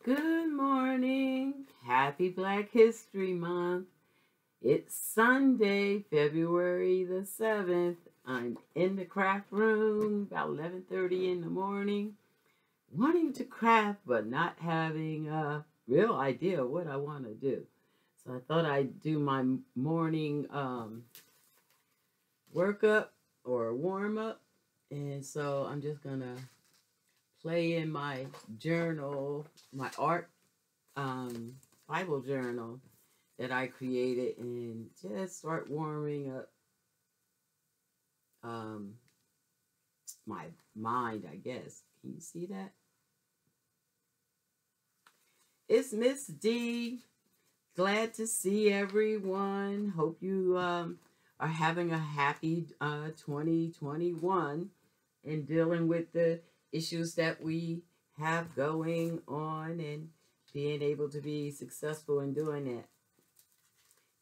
Good morning. Happy Black History Month. It's Sunday, February the 7th. I'm in the craft room about 11:30 in the morning, wanting to craft but not having a real idea what I want to do. So I thought I'd do my morning workup or warm up. And so I'm just going to play in my journal, my art Bible journal that I created, and just start warming up my mind, I guess. Can you see that? It's Miss D. Glad to see everyone. Hope you are having a happy 2021 and dealing with the issues that we have going on and being able to be successful in doing it.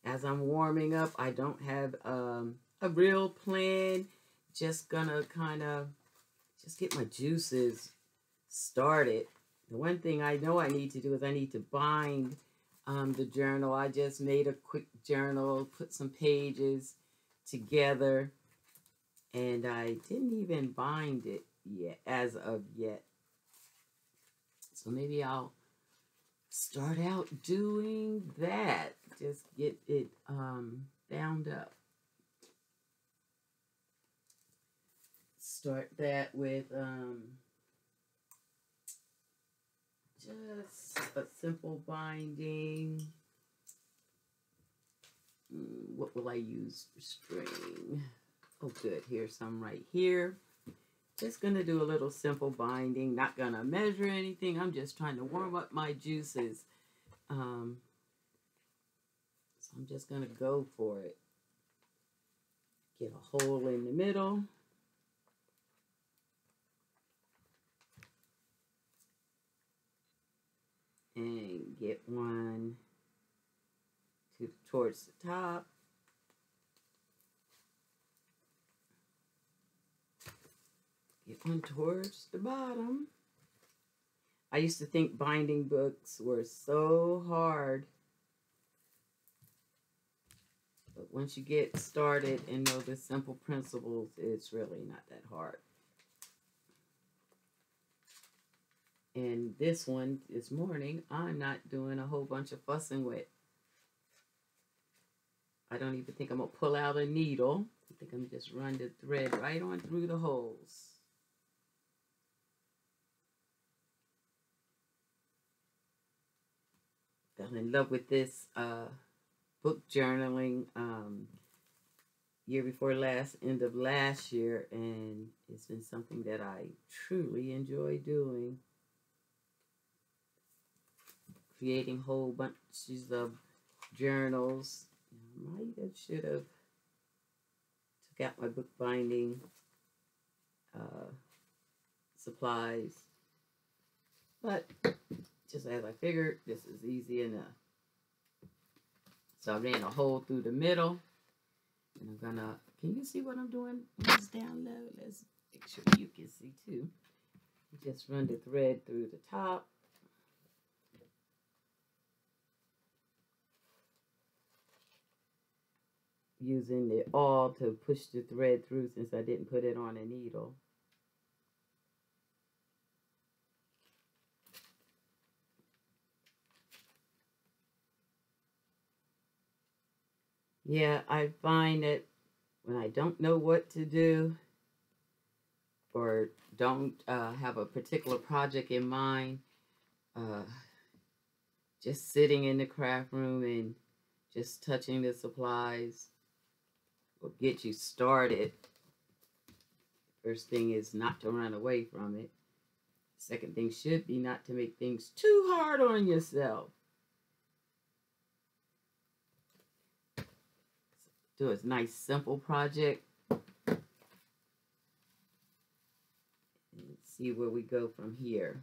As I'm warming up, I don't have a real plan. Just gonna kind of just get my juices started. The one thing I know I need to do is I need to bind the journal. I just made a quick journal, put some pages together, and I didn't even bind it yet, as of yet. So maybe I'll start out doing that. Just get it bound up. Start that with just a simple binding. What will I use for string? Oh, good. Here's some right here. Just going to do a little simple binding. Not going to measure anything. I'm just trying to warm up my juices. So I'm just going to go for it. Get a hole in the middle. And get one towards the top. Get one towards the bottom. I used to think binding books were so hard. But once you get started and know the simple principles, it's really not that hard. And this one, this morning, I'm not doing a whole bunch of fussing with. I don't even think I'm going to pull out a needle. I think I'm just run the thread right on through the holes. Fell in love with this book journaling year before last, end of last year, and it's been something that I truly enjoy doing. Creating whole bunches of journals. I might have should have took out my book binding supplies, but just as I figured, this is easy enough. So I ran a hole through the middle, and I'm gonna. Can you see what I'm doing? It's down low. Let's make sure you can see too. Just run the thread through the top. Using the awl to push the thread through since I didn't put it on a needle. Yeah, I find that when I don't know what to do or don't have a particular project in mind, just sitting in the craft room and just touching the supplies will get you started. First thing is not to run away from it. Second thing should be not to make things too hard on yourself. Do a nice simple project and see where we go from here.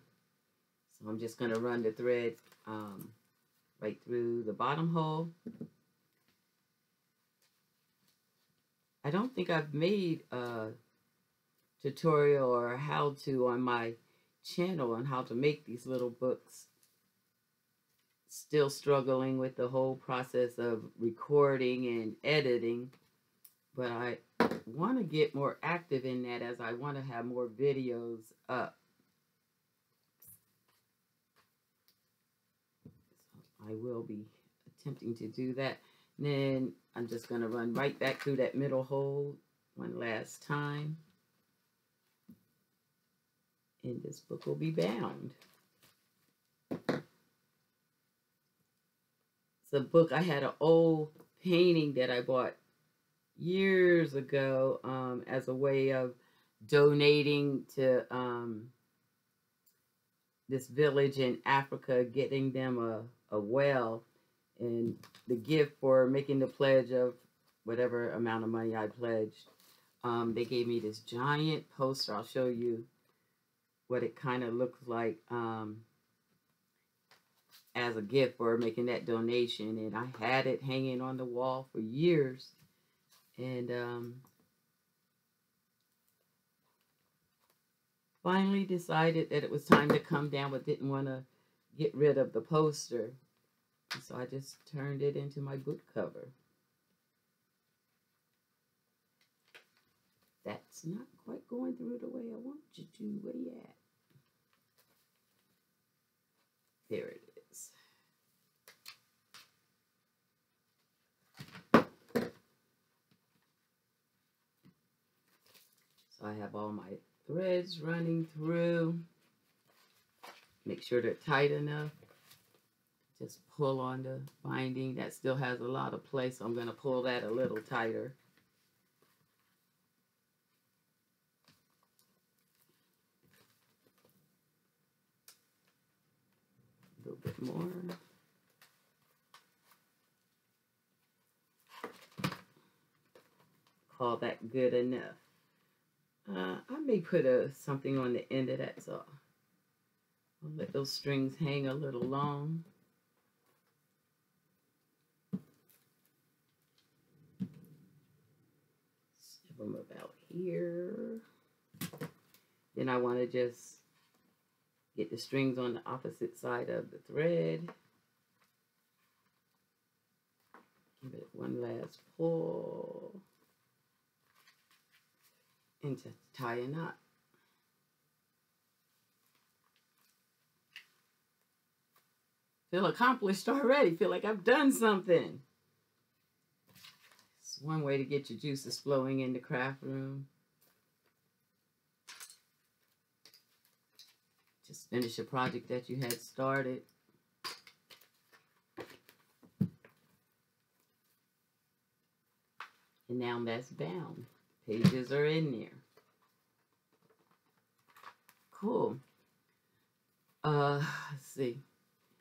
So I'm just going to run the thread right through the bottom hole. I don't think I've made a tutorial or how to on my channel on how to make these little books. Still struggling with the whole process of recording and editing, but I want to get more active in that as I want to have more videos up. So I will be attempting to do that. And then I'm just going to run right back through that middle hole one last time. And this book will be bound. It's a book. I had an old painting that I bought years ago as a way of donating to this village in Africa, getting them a well, and the gift for making the pledge of whatever amount of money I pledged. They gave me this giant poster. I'll show you what it kind of looks like as a gift for making that donation. And I had it hanging on the wall for years. And finally decided that it was time to come down, but didn't want to get rid of the poster. And so I just turned it into my book cover. That's not quite going through the way I want you to. Where you at? There it is. So I have all my threads running through. Make sure they're tight enough. Just pull on the binding. That still has a lot of play, so I'm going to pull that a little tighter. A little bit more. Call that good enough. I may put something on the end of that, so I'll let those strings hang a little long. Snip them about here. Then I want to just get the strings on the opposite side of the thread. Give it one last pull. And just tie a knot. Feel accomplished already. Feel like I've done something. It's one way to get your juices flowing in the craft room. Just finish a project that you had started. And now that's bound. Pages are in there. Cool. Let's see.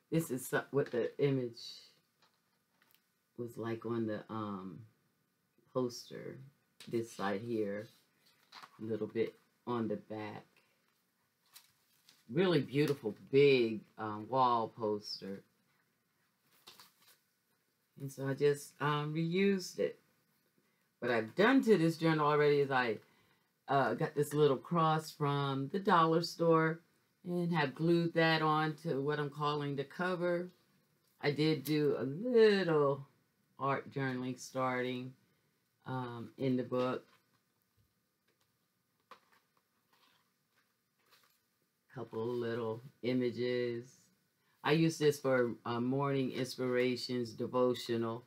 This is what the image was like on the poster. This side here. A little bit on the back. Really beautiful, big wall poster. And so I just reused it. What I've done to this journal already is I got this little cross from the dollar store and have glued that on to what I'm calling the cover. I did do a little art journaling starting in the book. Couple little images. I use this for morning inspirations, devotional.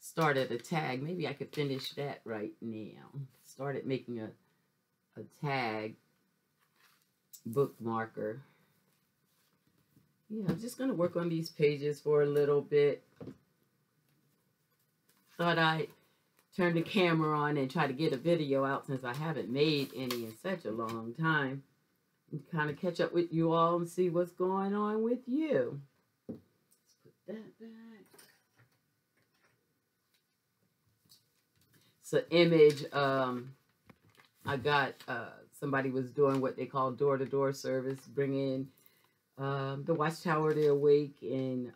Started a tag. Maybe I could finish that right now. Started making a tag bookmarker. Yeah, I'm just going to work on these pages for a little bit. Thought I'd turn the camera on and try to get a video out since I haven't made any in such a long time. And kind of catch up with you all and see what's going on with you. Let's put that back. It's an image. I got somebody was doing what they call door-to-door service, bringing the Watchtower to Awake and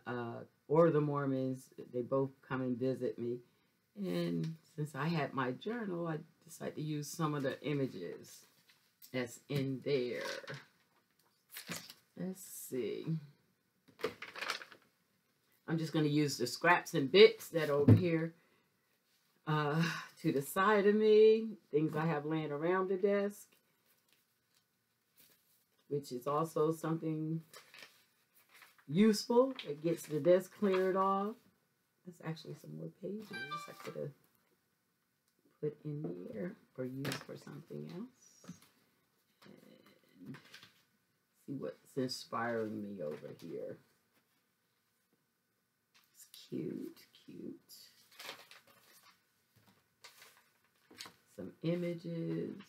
or the Mormons. They both come and visit me. And since I had my journal, I decided to use some of the images that's in there. Let's see. I'm just going to use the scraps and bits that are over here to the side of me, things I have laying around the desk, which is also something useful. It gets the desk cleared off. There's actually some more pages I could have put in there or used for something else. And see what's inspiring me over here. It's cute, cute. Some images.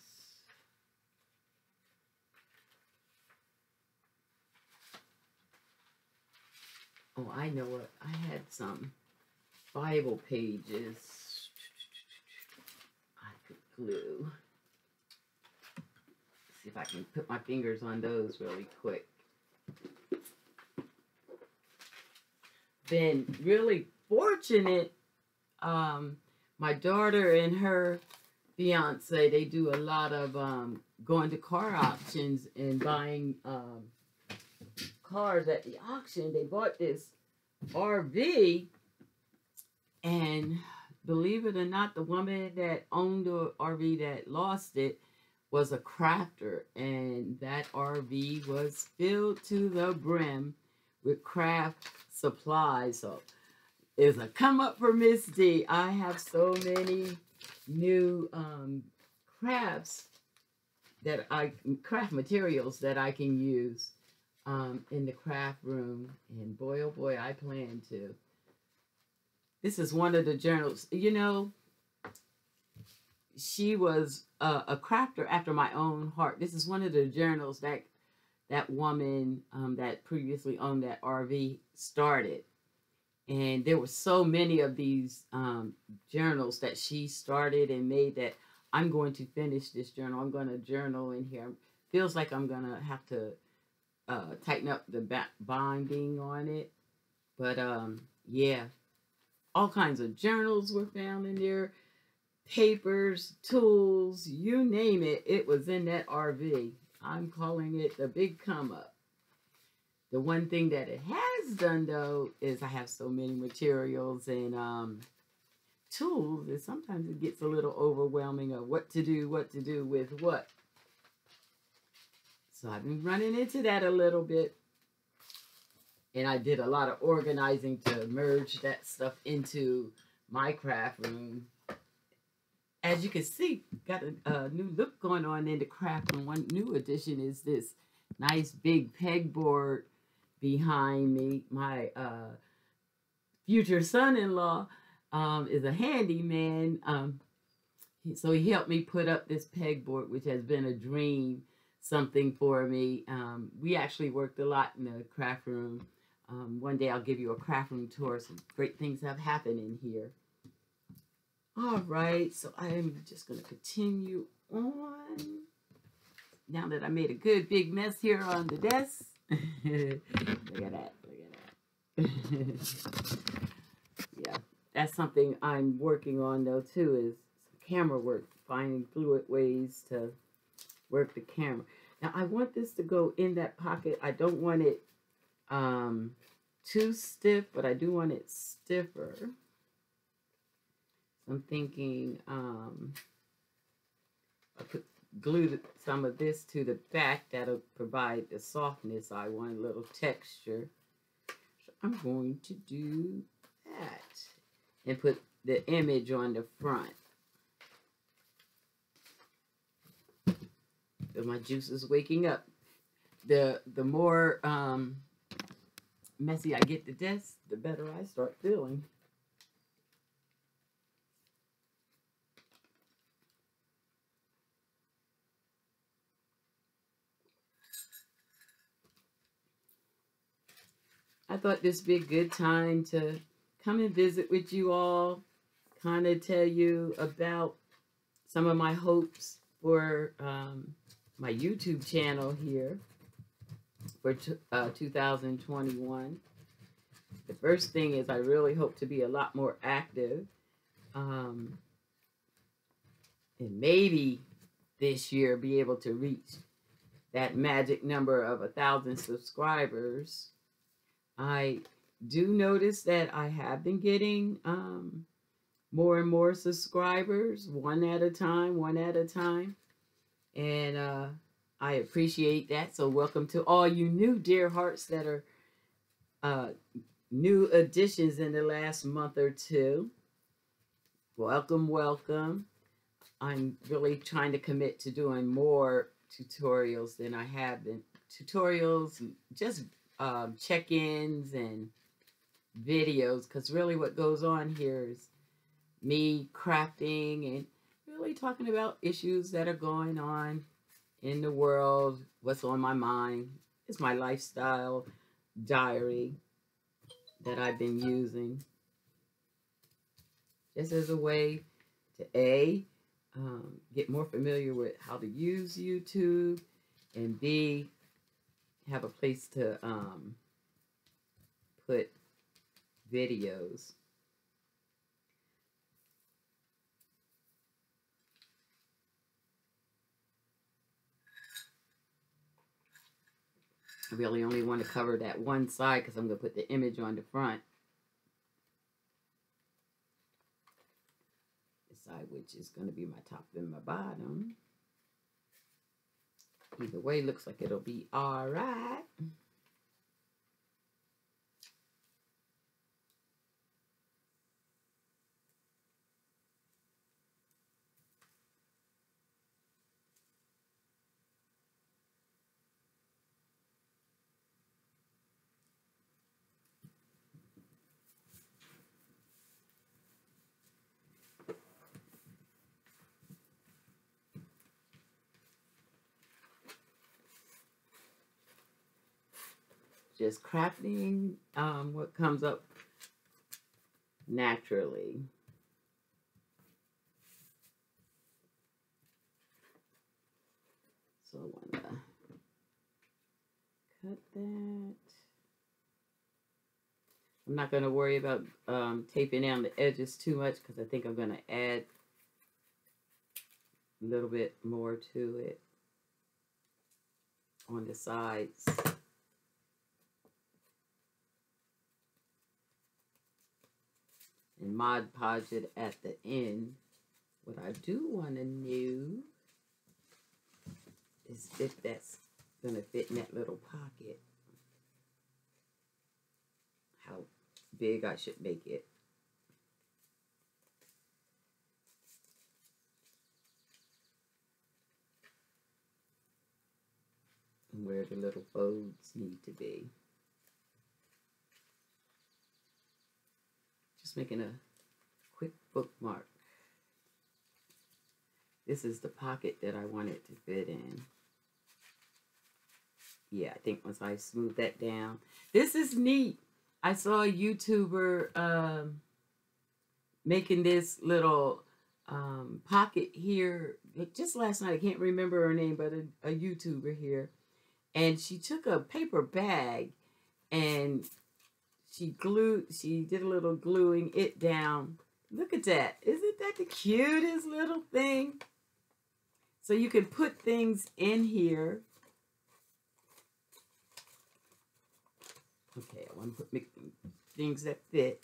Oh, I know what. I had some Bible pages I could glue. See if I can put my fingers on those really quick. Been really fortunate. My daughter and her fiance, they do a lot of going to car auctions and buying cars at the auction. They bought this RV, and believe it or not, the woman that owned the RV that lost it was a crafter, and that RV was filled to the brim with craft supplies. So it's a come up for Miss D. I have so many new craft materials that I can use in the craft room, and boy oh boy, I plan to. This is one of the journals. You know, she was a crafter after my own heart. This is one of the journals that that woman that previously owned that RV started. And there were so many of these journals that she started and made that I'm going to finish this journal. I'm going to journal in here. Feels like I'm going to have to tighten up the binding on it. But yeah, all kinds of journals were found in there. Papers, tools, you name it. It was in that RV. I'm calling it the big come up. The one thing that it has done, though, is I have so many materials and tools that sometimes it gets a little overwhelming of what to do with what. So I've been running into that a little bit. And I did a lot of organizing to merge that stuff into my craft room. As you can see, got a new look going on in the craft room. One new addition is this nice big pegboard behind me. My future son-in-law is a handyman. So he helped me put up this pegboard, which has been a dream, something for me. We actually worked a lot in the craft room. One day I'll give you a craft room tour. Some great things have happened in here. All right, so I am just going to continue on. Now that I made a good big mess here on the desk. Look at that, look at that. Yeah, that's something I'm working on though too, is some camera work, finding fluid ways to work the camera. Now I want this to go in that pocket. I don't want it too stiff, but I do want it stiffer. So I'm thinking I'll glue some of this to the back. That'll provide the softness I want, a little texture. So I'm going to do that and put the image on the front. So my juice is waking up. The more messy I get the desk, the better I start feeling. I thought this would be a good time to come and visit with you all, kind of tell you about some of my hopes for my YouTube channel here for 2021. The first thing is I really hope to be a lot more active. And maybe this year be able to reach that magic number of 1,000 subscribers. I do notice that I have been getting more and more subscribers, one at a time, one at a time. And I appreciate that. So welcome to all you new dear hearts that are uh, new additions in the last month or two. Welcome, welcome. I'm really trying to commit to doing more tutorials than I have been. Tutorials, just check-ins and videos, because really what goes on here is me crafting and really talking about issues that are going on in the world, what's on my mind. It's my lifestyle diary that I've been using just as a way to get more familiar with how to use YouTube, and B, have a place to put videos. I really only want to cover that one side because I'm going to put the image on the front. This side, which is going to be my top and my bottom. Either way, looks like it'll be all right. Just crafting what comes up naturally. So I want to cut that. I'm not going to worry about taping down the edges too much because I think I'm going to add a little bit more to it on the sides. And Mod Podge it at the end. What I do want to know is if that's going to fit in that little pocket. How big I should make it. And where the little folds need to be. Just making a quick bookmark. This is the pocket that I want it to fit in. Yeah, I think once I smooth that down. This is neat. I saw a YouTuber making this little pocket here just last night. I can't remember her name, but a YouTuber here. And she took a paper bag and she did a little gluing it down. Look at that. Isn't that the cutest little thing? So you can put things in here. Okay, I want to put things that fit.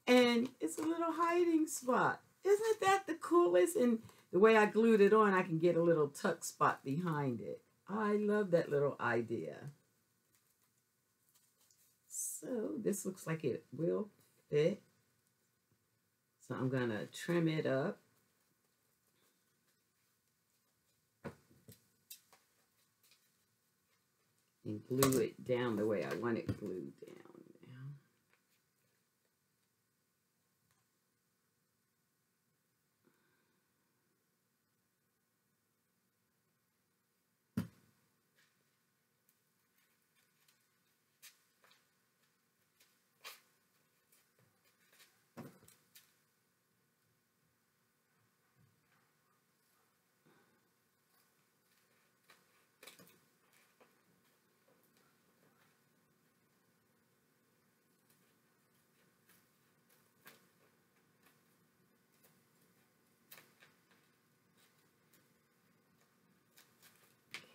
And it's a little hiding spot. Isn't that the coolest? And the way I glued it on, I can get a little tuck spot behind it. I love that little idea. So this looks like it will fit. So I'm going to trim it up. And glue it down the way I want it glued down.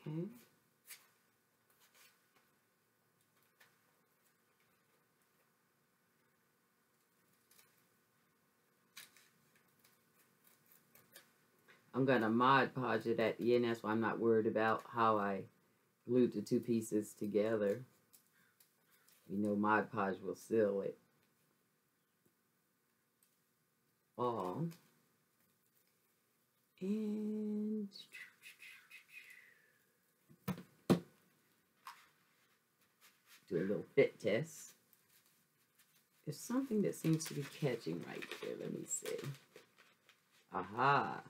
Okay. I'm going to Mod Podge it at the end. That's why I'm not worried about how I glued the two pieces together. You know, Mod Podge will seal it all. And do a little fit test. There's something that seems to be catching right there. Let me see. Aha.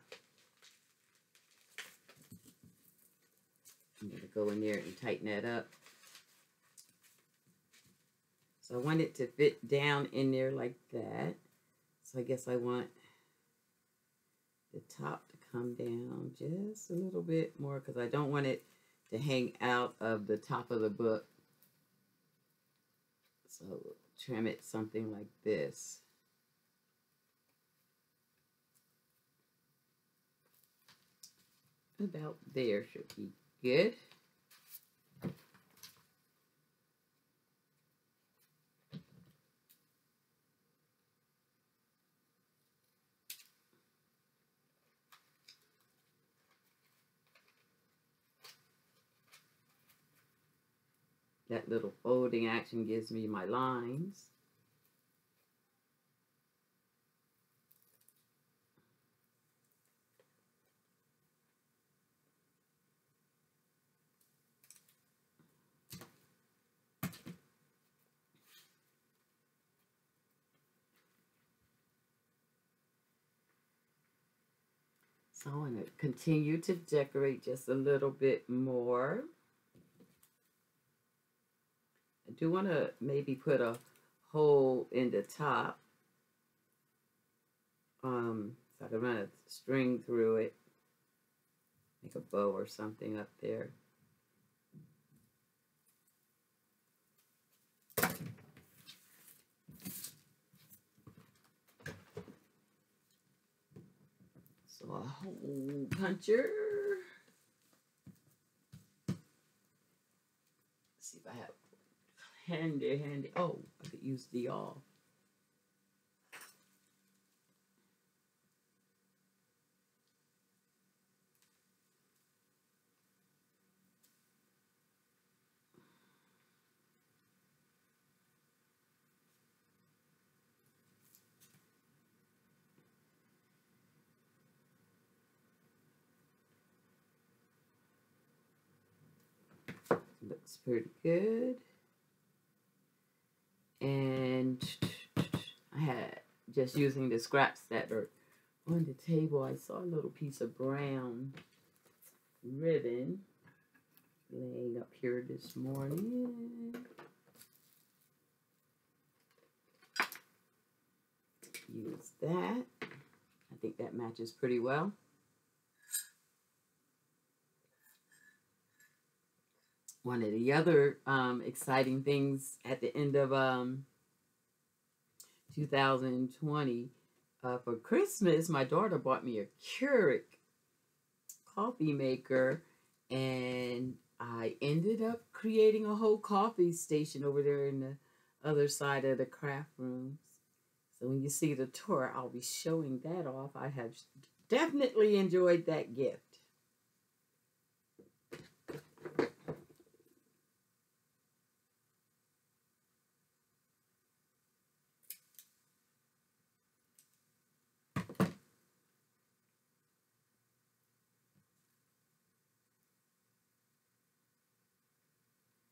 I'm going to go in there and tighten that up. So I want it to fit down in there like that. So I guess I want the top to come down just a little bit more because I don't want it to hang out of the top of the book. So trim it something like this. About there should be good. That little folding action gives me my lines. So I want to continue to decorate just a little bit more. I do want to maybe put a hole in the top. So I can run a string through it. Make a bow or something up there. So a hole puncher. Let's see if I have handy. Oh, I could use the all. Looks pretty good. And I had, just using the scraps that are on the table, I saw a little piece of brown ribbon laying up here this morning. Use that. I think that matches pretty well. One of the other exciting things at the end of 2020, for Christmas, my daughter bought me a Keurig coffee maker, and I ended up creating a whole coffee station over there in the other side of the craft rooms. So when you see the tour, I'll be showing that off. I have definitely enjoyed that gift.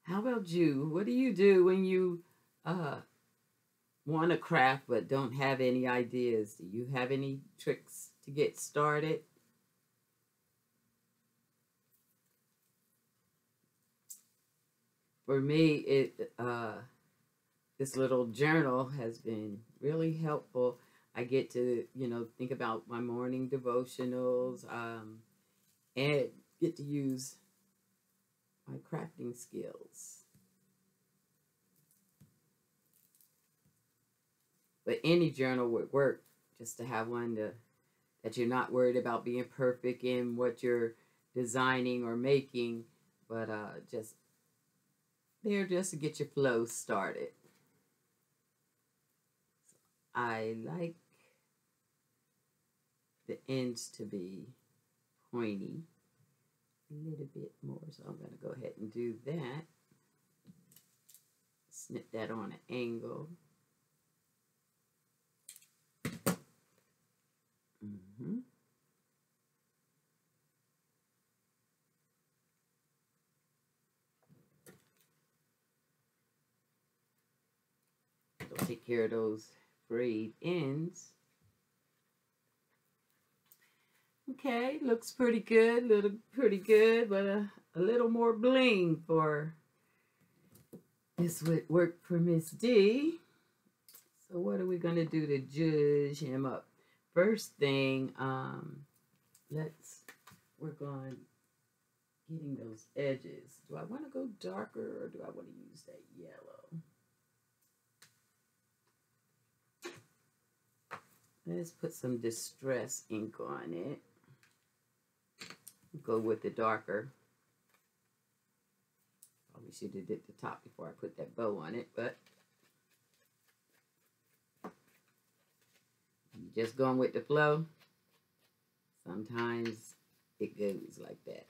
How about you? What do you do when you want to craft but don't have any ideas? Do you have any tricks to get started? For me, this little journal has been really helpful. I get to, think about my morning devotionals, and get to use my crafting skills. But any journal would work, just to have one that you're not worried about being perfect in what you're designing or making, but just to get your flow started. I like the ends to be pointy. A little bit more, so I'm going to go ahead and do that. Snip that on an angle. So take care of those frayed ends. Okay, looks pretty good, pretty good, but a little more bling for this would work for Miss D. So what are we gonna do to judge him up? First thing, let's work on getting those edges. Do I want to go darker or do I want to use that yellow? Let's put some distress ink on it. Go with the darker. Probably should have did the top before I put that bow on it, but just going with the flow. Sometimes it goes like that.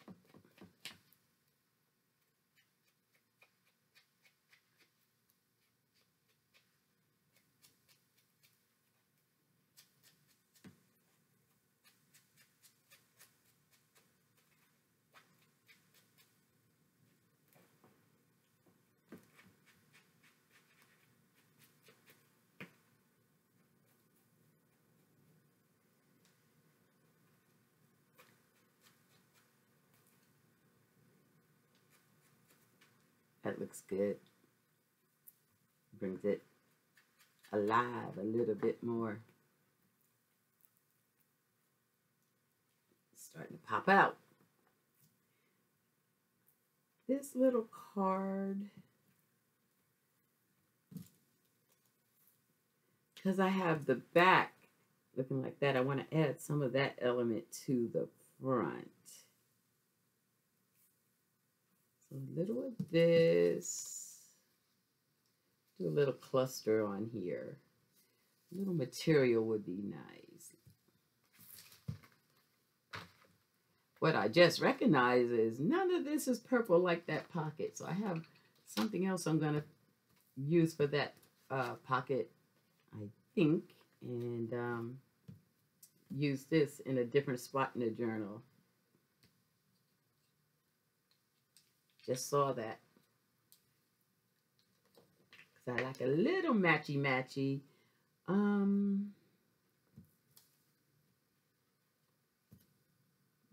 That looks good. Brings it alive a little bit more. It's starting to pop out. This little card, because I have the back looking like that, I want to add some of that element to the front. So a little of this. Do a little cluster on here. A little material would be nice. What I just recognize is none of this is purple like that pocket. So I have something else I'm going to use for that pocket, I think. And use this in a different spot in the journal. Just saw that. Because I like a little matchy-matchy. I'm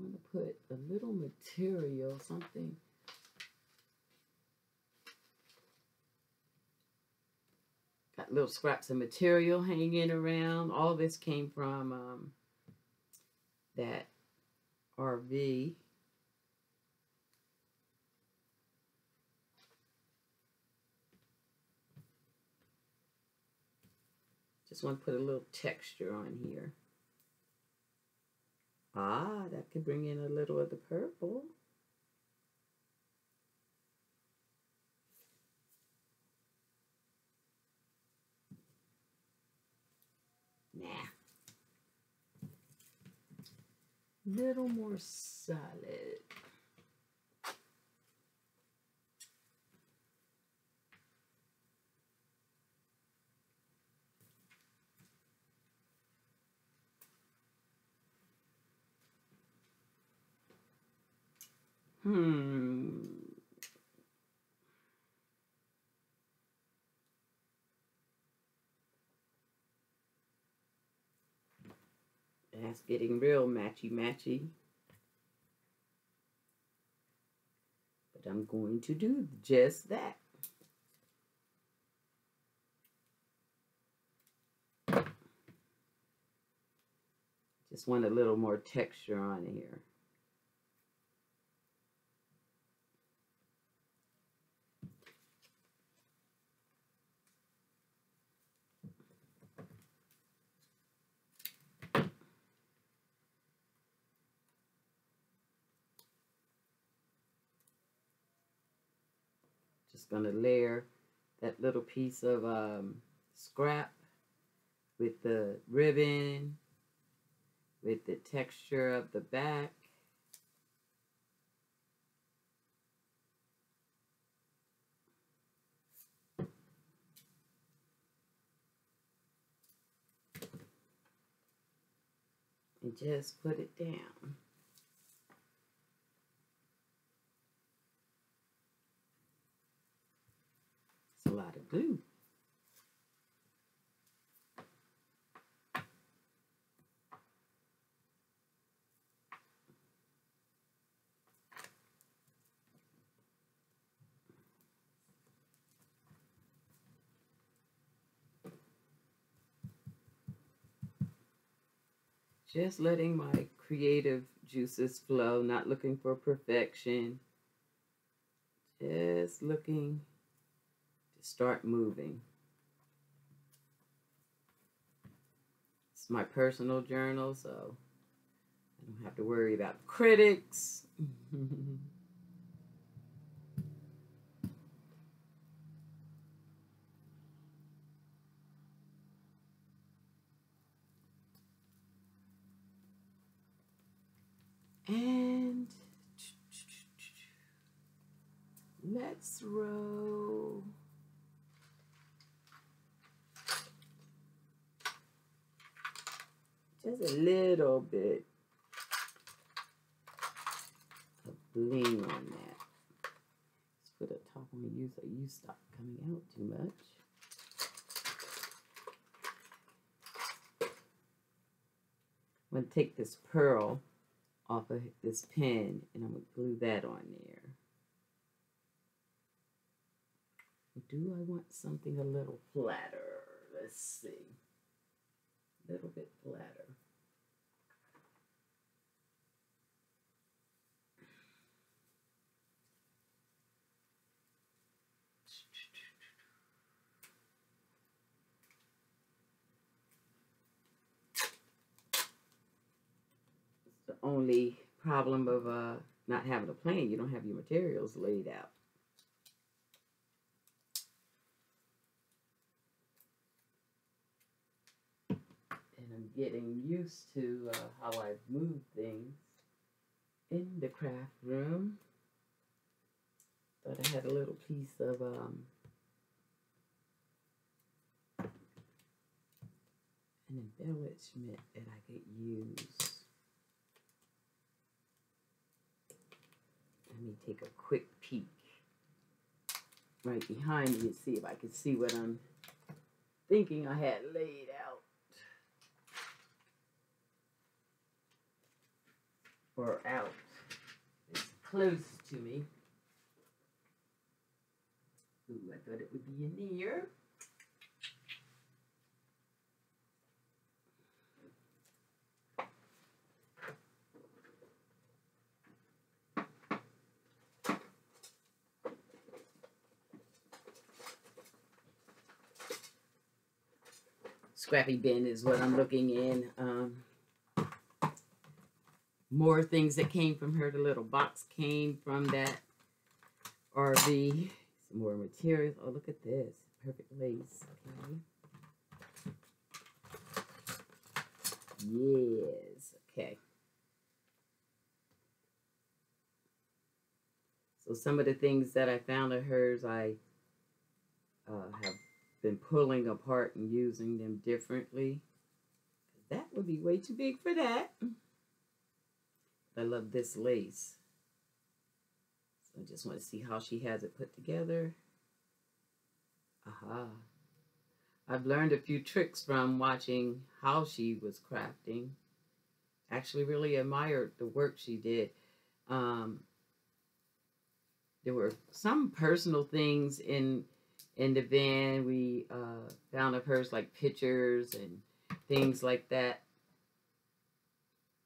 going to put a little material, something. Got little scraps of material hanging around. All this came from that RV. Just want to put a little texture on here. Ah, that could bring in a little of the purple. Nah. Little more solid. That's getting real matchy-matchy. But I'm going to do just that. Just want a little more texture on here. Just going to layer that little piece of scrap with the ribbon, with the texture of the back. and just put it down. It's a lot of glue. Just letting my creative juices flow, not looking for perfection. Just looking to start moving. It's my personal journal, so I don't have to worry about critics. And let's roll just a little bit of bling on that. Let's put a top on you so you stop coming out too much. I'm going to take this pearl off of this pen and I'm going to glue that on there. Do I want something a little flatter? Let's see. A little bit flatter. It's the only problem of not having a plan. You don't have your materials laid out. I'm getting used to how I move things in the craft room. Thought I had a little piece of an embellishment that I could use. Let me take a quick peek right behind me and see if I can see what I'm thinking I had laid out. Or out. It's close to me. Ooh, I thought it would be in here. Scrappy bin is what I'm looking in. More things that came from her. The little box came from that RV. Some more materials. Oh, look at this. Perfect lace. Okay. Yes. Okay. So some of the things that I found of hers, I have been pulling apart and using them differently. That would be way too big for that. I love this lace. So I just want to see how she has it put together. Aha. I've learned a few tricks from watching how she was crafting. Actually really admired the work she did. There were some personal things in the van. We found of hers, like pictures and things like that,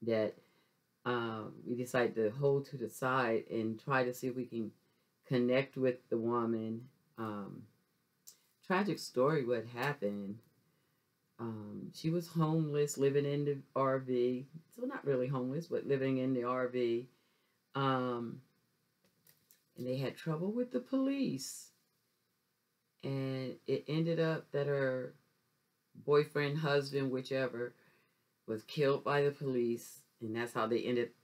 that we decided to hold to the side and try to see if we can connect with the woman. Tragic story what happened. She was homeless, living in the RV. So not really homeless, but living in the RV. And they had trouble with the police. And it ended up that her boyfriend, husband, whichever, was killed by the police. And that's how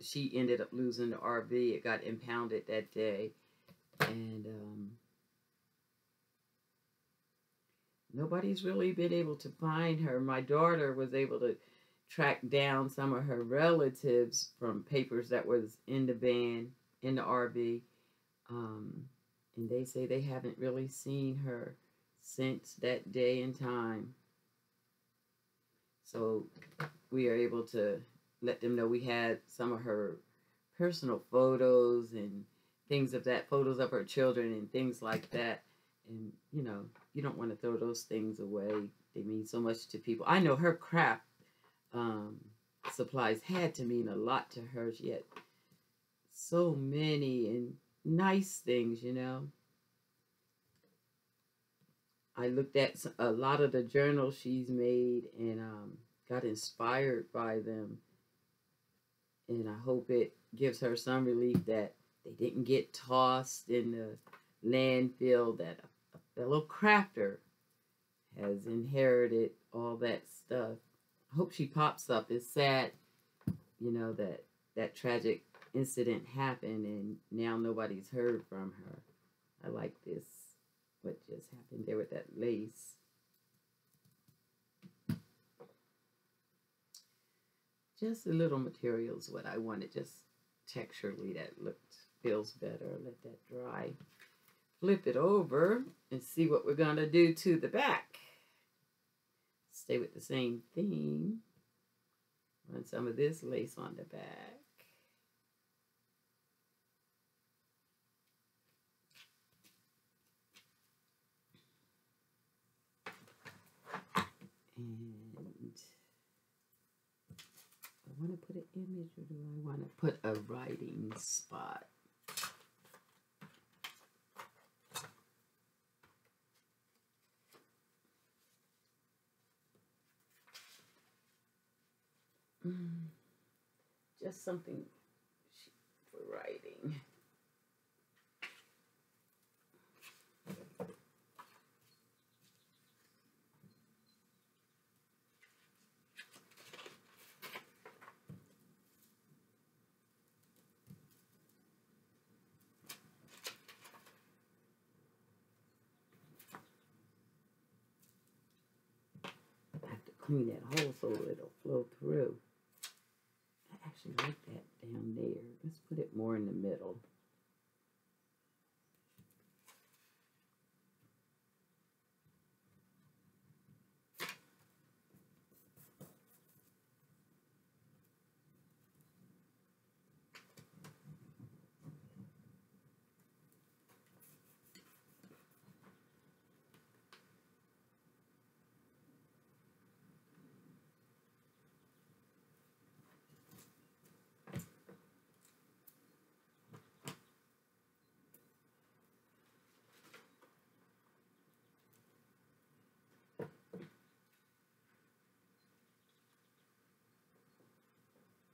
she ended up losing the RV. It got impounded that day. And nobody's really been able to find her. My daughter was able to tracked down some of her relatives from papers that was in the van, in the RV. And they say they haven't really seen her since that day and time. So we are able to let them know we had some of her personal photos and things of that, photos of her children and things like that. And, you know, you don't want to throw those things away. They mean so much to people. I know her craft supplies had to mean a lot to her. She had so many and nice things, you know. I looked at a lot of the journals she's made and got inspired by them. And I hope it gives her some relief that they didn't get tossed in the landfill, that a fellow crafter has inherited all that stuff. I hope she pops up. It's sad, you know, that that tragic incident happened and now nobody's heard from her. I like this, what just happened there with that lace. Just a little materials, what I wanted, just texturally that feels better. Let that dry. Flip it over and see what we're going to do to the back. Stay with the same theme. Run some of this lace on the back. And I want to put an image, or do I want to put a writing spot? Just something for writing. I have to clean that hole so it'll flow through. I actually like that down there. Let's put it more in the middle.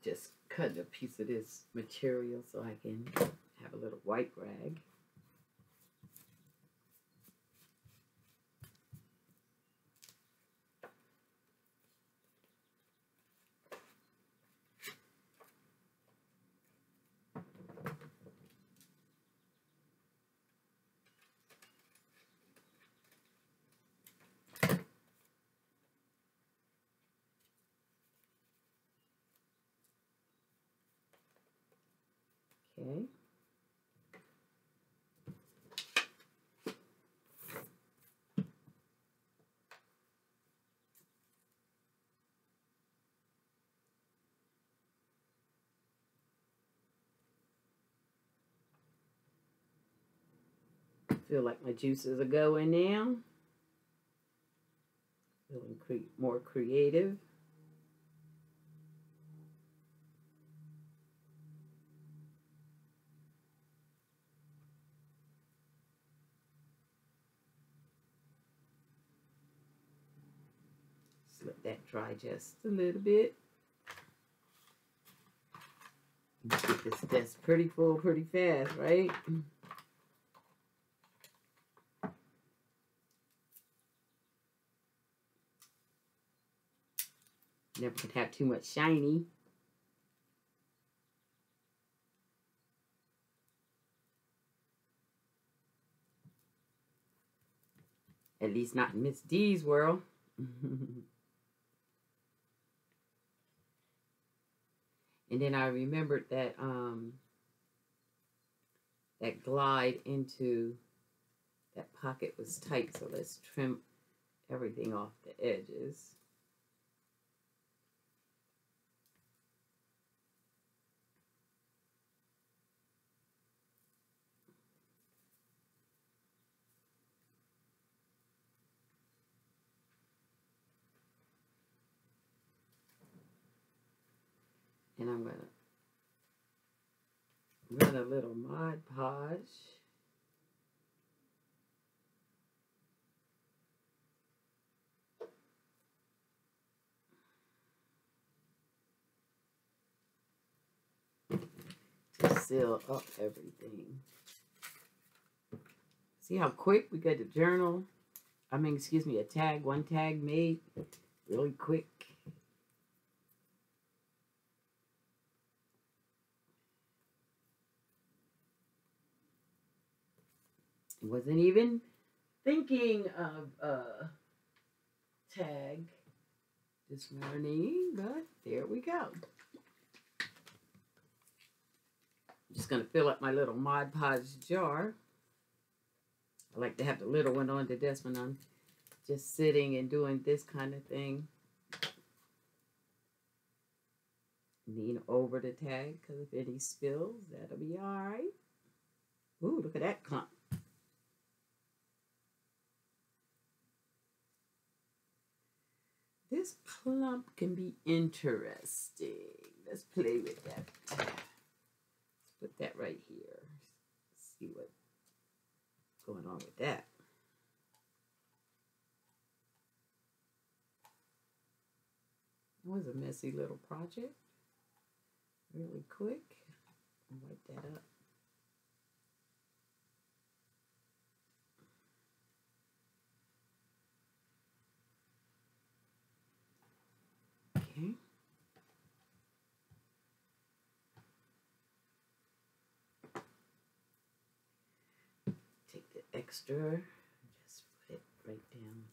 Just cut a piece of this material so I can have a little white rag. Okay. Feel like my juices are going now. Feeling more creative. Just let that dry just a little bit. Get this desk pretty full pretty fast, right? Never could have too much shiny. At least not in Miss D's world. And then I remembered that that glide into that pocket was tight, so let's trim everything off the edges. And I'm going to run a little Mod Podge. To seal up everything. See how quick we got the journal? I mean, excuse me, one tag made really quick. Wasn't even thinking of a tag this morning, but there we go. I'm just going to fill up my little Mod Podge jar. I like to have the little one on the desk when I'm just sitting and doing this kind of thing. Lean over the tag, because if any spills, that'll be all right. Ooh, look at that clump. This clump can be interesting. Let's play with that. Let's put that right here. Let's see what's going on with that. It was a messy little project. Really quick. I'll wipe that up. Okay. Take the extra, just put it right down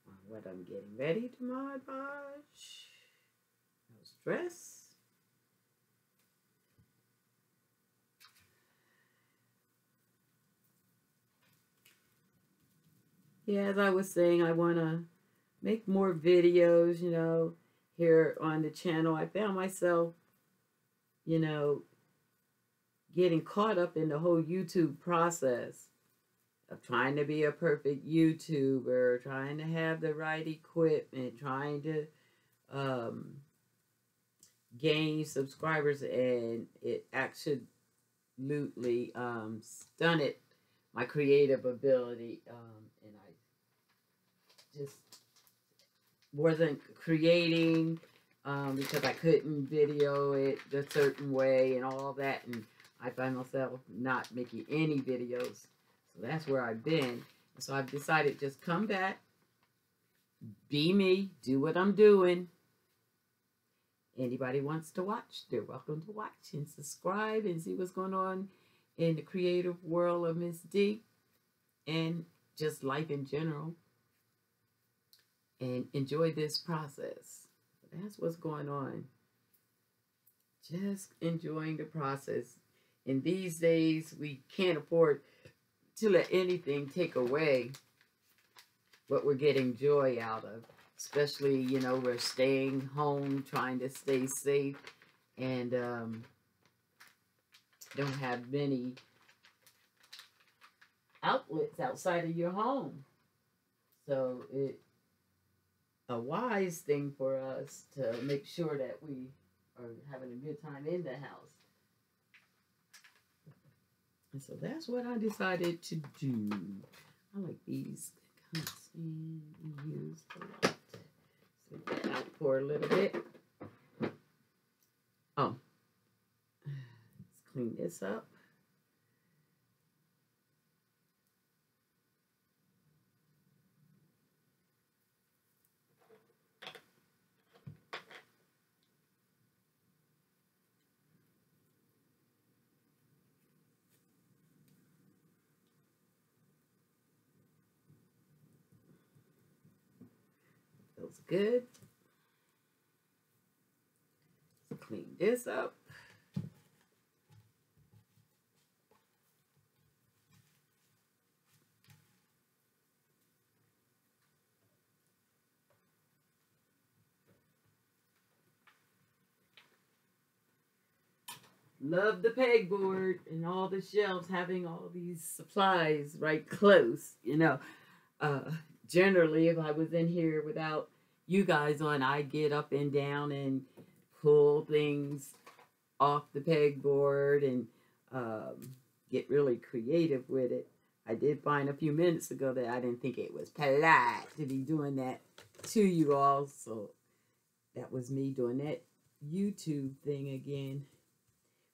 on what I'm getting ready to Mod Podge. Nose dress. Yeah, as I was saying, I want to make more videos, you know, here on the channel. I found myself, you know, getting caught up in the whole YouTube process of trying to be a perfect YouTuber, trying to have the right equipment, trying to gain subscribers, and it absolutely stunted my creative ability, and I just wasn't creating because I couldn't video it a certain way and all that, and I find myself not making any videos. So that's where I've been. So I've decided just come back, be me, do what I'm doing. Anybody wants to watch, they're welcome to watch and subscribe and see what's going on in the creative world of Miss D and just life in general. And enjoy this process. That's what's going on. Just enjoying the process. In these days, we can't afford to let anything take away what we're getting joy out of. Especially, you know, we're staying home, trying to stay safe, and don't have many outlets outside of your home. So it's a wise thing for us to make sure that we are having a good time in the house. And so that's what I decided to do. I like these. Kind of used a lot. Take that out for a little bit. Oh, let's clean this up. Feels good. clean this up. Love the pegboard and all the shelves having all these supplies right close. You know, generally, if I was in here without you guys on, I get up and down and pull things off the pegboard and get really creative with it. I did find a few minutes ago that I didn't think it was polite to be doing that to you all. So that was me doing that YouTube thing again.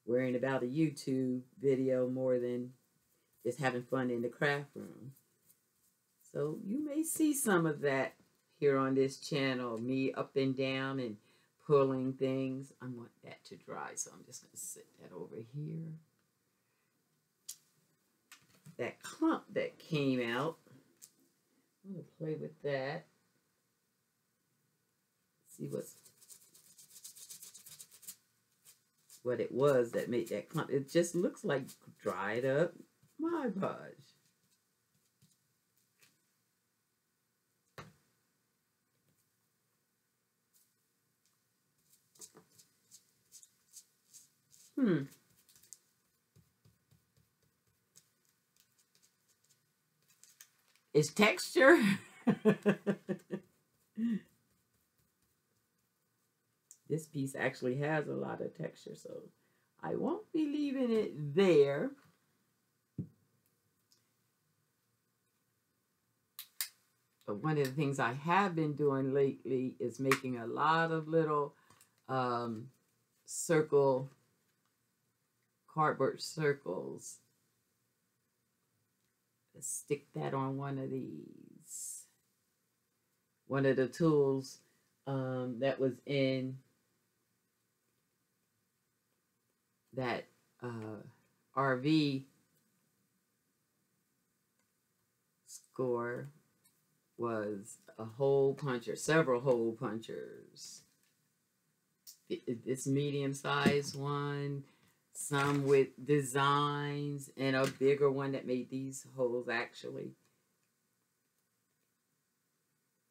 Worrying about a YouTube video more than just having fun in the craft room. So you may see some of that here on this channel, me up and down and pulling things. I want that to dry, so I'm just going to sit that over here. That clump that came out, I'm going to play with that. See what it was that made that clump. It just looks like dried up Mod Podge. It's texture. This piece actually has a lot of texture, so I won't be leaving it there. But one of the things I have been doing lately is making a lot of little cardboard circles. Let's stick that on one of these. One of the tools that was in that RV score was a hole puncher, several hole punchers. It's medium-sized one, some with designs, and a bigger one that made these holes actually.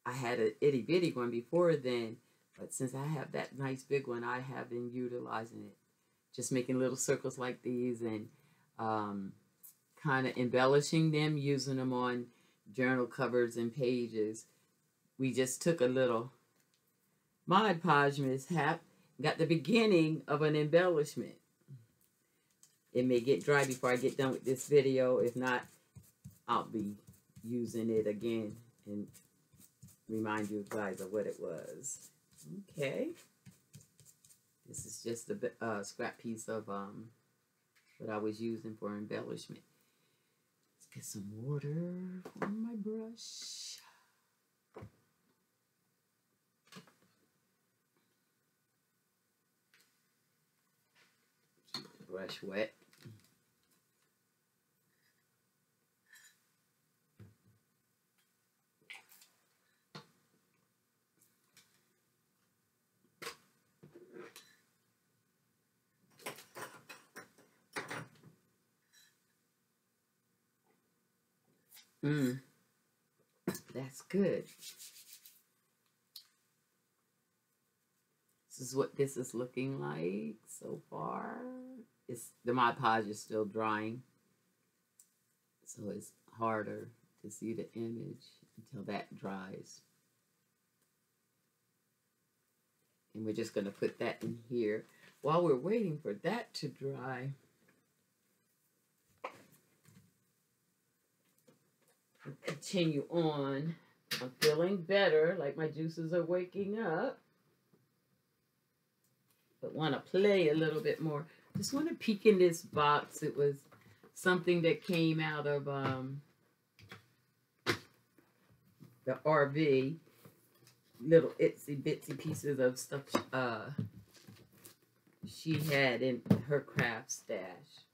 I had an itty-bitty one before then, but since I have that nice big one, I have been utilizing it. Just making little circles like these and kind of embellishing them, using them on journal covers and pages. We just took a little Mod Podge mishap, got the beginning of an embellishment. It may get dry before I get done with this video. If not, I'll be using it again and remind you guys of what it was. Okay. This is just a scrap piece of what I was using for embellishment. Let's get some water from my brush. Keep the brush wet. That's good. This is what this is looking like so far. The Mod Podge is still drying, so it's harder to see the image until that dries. And we're just going to put that in here. While we're waiting for that to dry, continue on. I'm feeling better, like my juices are waking up. But want to play a little bit more. Just want to peek in this box. It was something that came out of the RV. Little itsy bitsy pieces of stuff she had in her craft stash.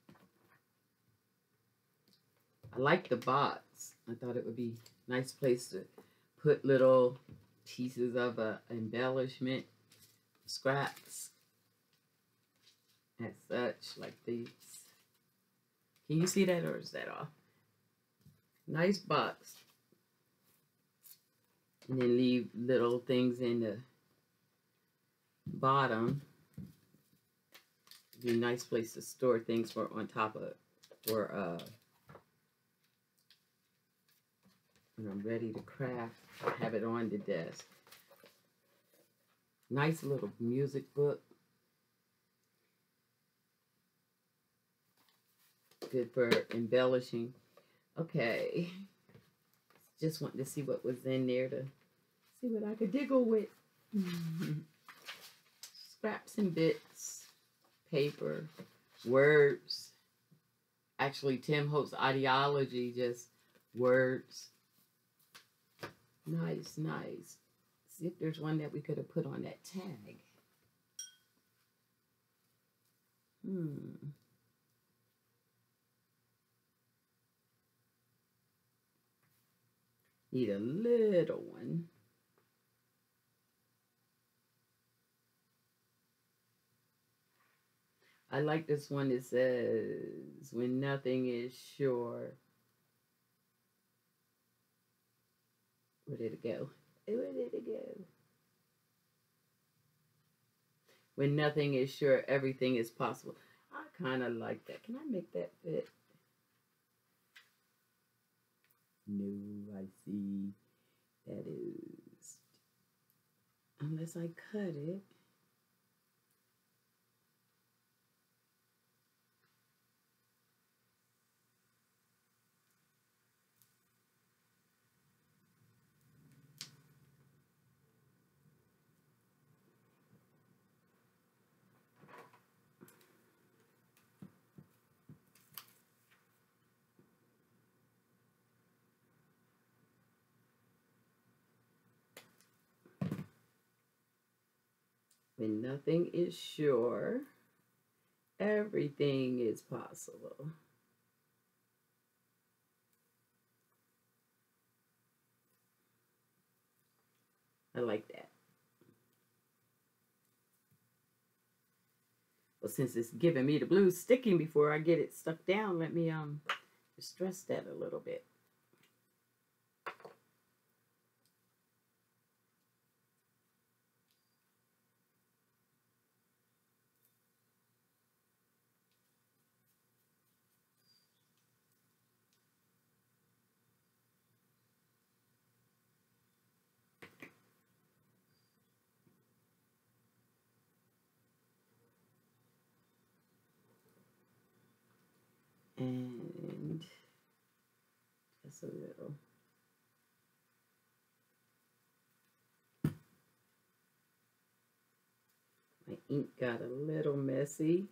I like the box. I thought it would be a nice place to put little pieces of embellishment, scraps. as such, like these. Can you see that, or is that off? Nice box. And then leave little things in the bottom. Be a nice place to store things for on top of, for when I'm ready to craft. I have it on the desk. Nice little music book. Good for embellishing. Okay. Just wanted to see what was in there to see what I could diggle with. Scraps and bits, paper, words. Actually, Tim Holt's ideology, just words. Nice, nice. See if there's one that we could have put on that tag. Need a little one. I like this one that says, when nothing is sure. Where did it go? Where did it go? When nothing is sure, everything is possible. I kind of like that. Can I make that fit? No, I see. That is, unless I cut it. When nothing is sure, everything is possible. I like that. Well, since it's giving me the blues sticking before I get it stuck down, let me stress that a little bit. And just a little. My ink got a little messy.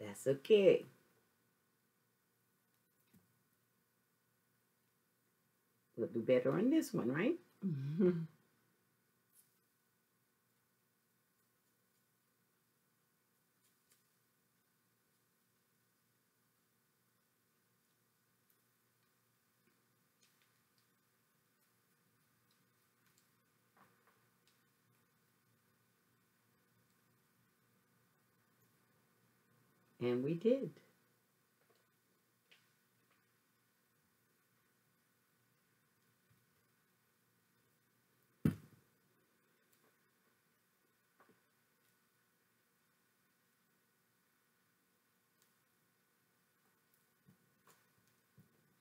That's okay. We'll do better on this one, right? And we did.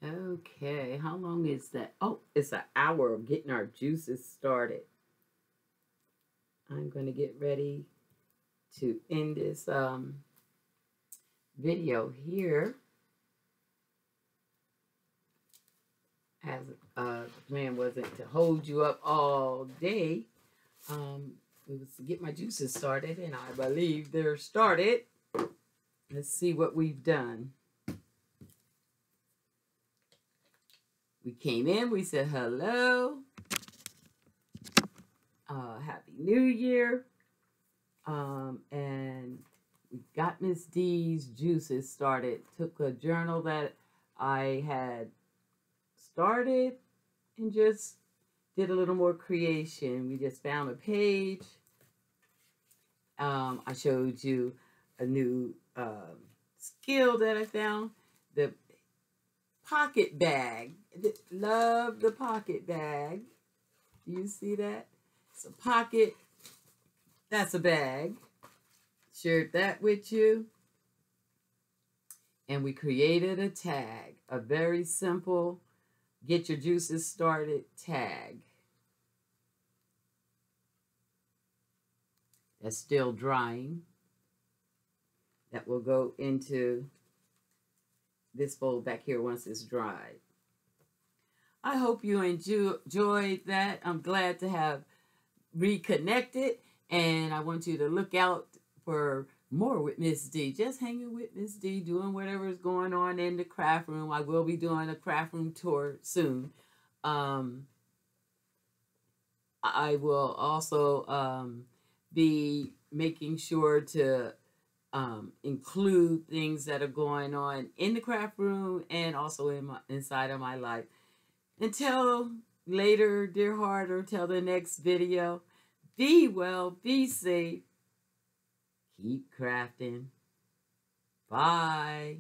Okay, how long is that? Oh, it's an hour of getting our juices started. I'm going to get ready to end this video here. As the plan wasn't to hold you up all day. It was to get my juices started, and I believe they're started. Let's see what we've done. We came in, we said hello. Happy New Year. And we got Miss D's juices started. Took a journal that I had started and just did a little more creation. We just found a page. I showed you a new skill that I found. The pocket bag. Love the pocket bag. Do you see that? It's a pocket. That's a bag. Shared that with you. And we created a tag. A very simple get your juices started tag. That's still drying. That will go into this fold back here once it's dried. I hope you enjoyed that. I'm glad to have reconnected, and I want you to look out for more with Miss D. Just hanging with Miss D, doing whatever is going on in the craft room. I will be doing a craft room tour soon. I will also be making sure to include things that are going on in the craft room and also inside of my life. Until later, dear heart, or till the next video, be well, be safe, keep crafting. Bye.